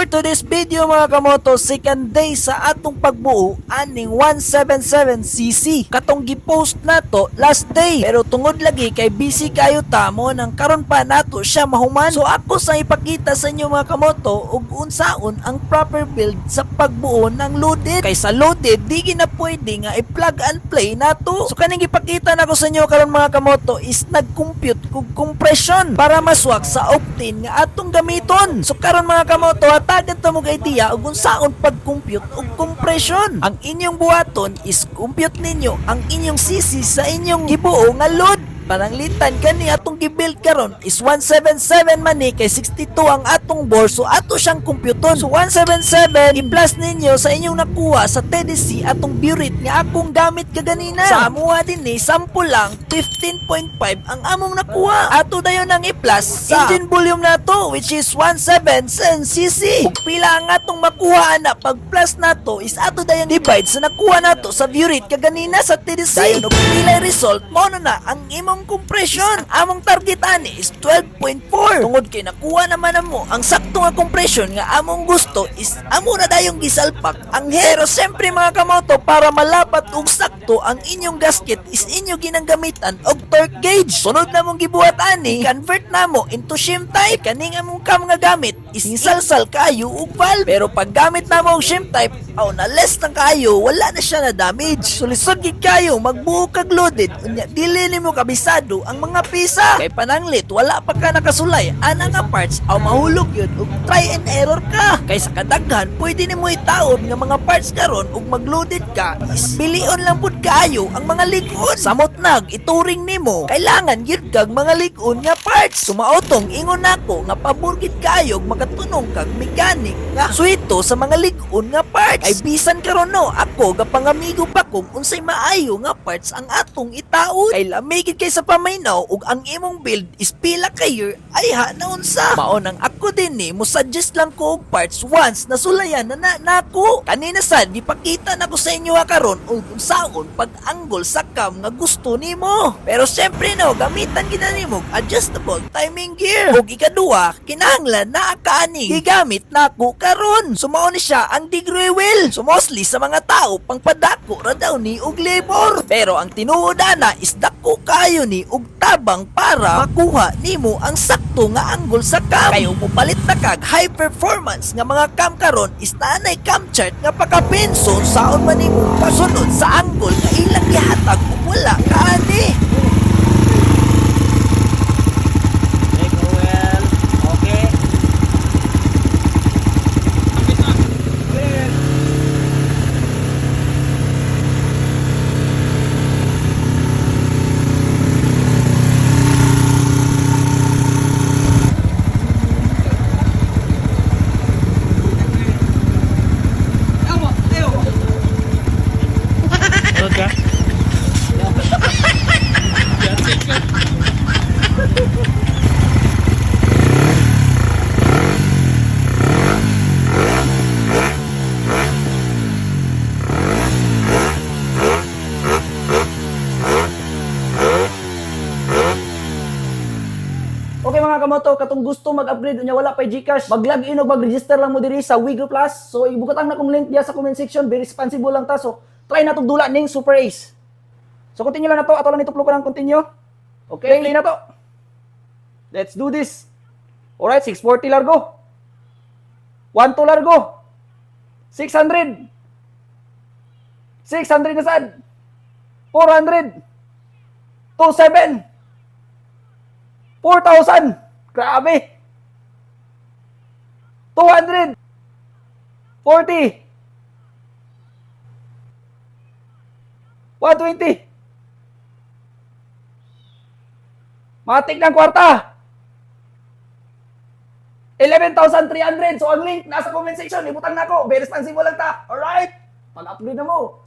today's video mga kamoto, second day sa atong pagbuo aning 177cc. Katong gipost nato last day, pero tungod lagi kay busy kayo tamo nang karon pa nato siya mahuman. So ako sa ipakita sa inyo mga kamoto ug unsaon ang proper build sa pagbuo ng loaded. Kay sa loaded di gina pwede nga i-plug and play nato. So kaning ipakita nako sa inyo karon mga kamoto is nag-compute kog compression para maswak sa octane nga atong gamiton. So karon mga kamoto, hatagan ta mo idea ug unsaon pag-compute ug compression. Ang inyong buhaton is compute ninyo ang inyong CC sa inyong gibuo nga load. Pananglitan kani atong gibuild karon is 177 man ni kay 62 ang atong bore, so ato siyang computon. So 177 i-plus ninyo sa inyong nakuha sa TDC atong burette nga akong gamit kaganina. Sa amuha din ni sample lang 15.5 ang among nakuha. Ato dayon nang i-plus sa engine volume nato which is 177cc. Ug pila ang atong makuha na pag plus nato is ato dayon divide sa nakuha nato sa burette kaganina sa TDC. Dayon ug pila result mo na ang imong compression. Among target ani is 12.4. Tungod kay nakuha naman mo ang sakto nga compression nga among gusto is amo na dayong gisalpak ang head. Pero siyempre mga kamoto, para malapat ug sakto ang inyong gasket is inyo ginanggamitan og torque gauge. Sunod na mong gibuhat ani, convert namo into shim type. Kaning among cam nga gamit is isalsal kayo ug valve. Pero pag gamit namo og shim type, aw na less ng kayo, wala na siya na damage. So lisod gid kayo magbuo kag loaded unya dili nimo kabisado ang mga pisa. Kay pananglit wala pa ka nakasulay ana nga parts, aw mahulog yun ug try and error ka. Kay sa kadaghan pwede nimo itaod nga mga parts karon ug magloaded ka is bilion lang pud kaayo ang mga lig-on. Samot nag ituring nimo kailangan gyud kag mga lig-on nga parts. Sumaotong ingon nako nga paborgid kaayo makatunong kag mechanic nga suito sa mga lig-on nga parts. Ay bisan karon no, ako gapangamigo pa kung unsay maayo nga parts ang atong itaod. Kay lamigid kay sa paminaw ug ang imong build is pila ka year ay ha na unsa. Mao nang ako din ni mo suggest lang ko og parts once nasulayan na nako. Kanina sad gipakita nako sa inyo karon ug unsaon pag-angle sa cam nga gusto nimo. Pero syempre no, gamitan gid nimo adjustable timing gear. Ug ikaduha, kinahanglan naa kaani gigamit nako karon. Sumao ni siya ang degree wheel. So mostly sa mga tao pangpadako ra daw ni og labor. Pero ang tinuod ana is dako kayo ni og tabang para makuha nimo ang sakto nga angle sa cam. Kayo mo palit na kag high performance nga mga cam karon is naanay cam chart nga pagkapinso saon man nimo pasunod sa angle nga ilang gihatag ug wala kaani. Okay mga kamoto, katong gusto mag-upgrade unya wala pay GCash, mag-login ug mag-register lang mo diri sa Wigo Plus. So ibukatan na kong link diya sa comment section, very responsible lang ta. So try na tong dula ning Super Ace. So continue lang na to, ato lang ituplo ko ng continue. Okay, play na to. Let's do this. Alright, 640 largo. 12 largo. 600. 600 na sad. 400. 27. 4,000. Grabe. 200. 40. 120. Matik ng kwarta. 11,300. So ang link nasa comment section. Ibutang na ako. Very responsible lang ta. Alright. Pag-upload na mo.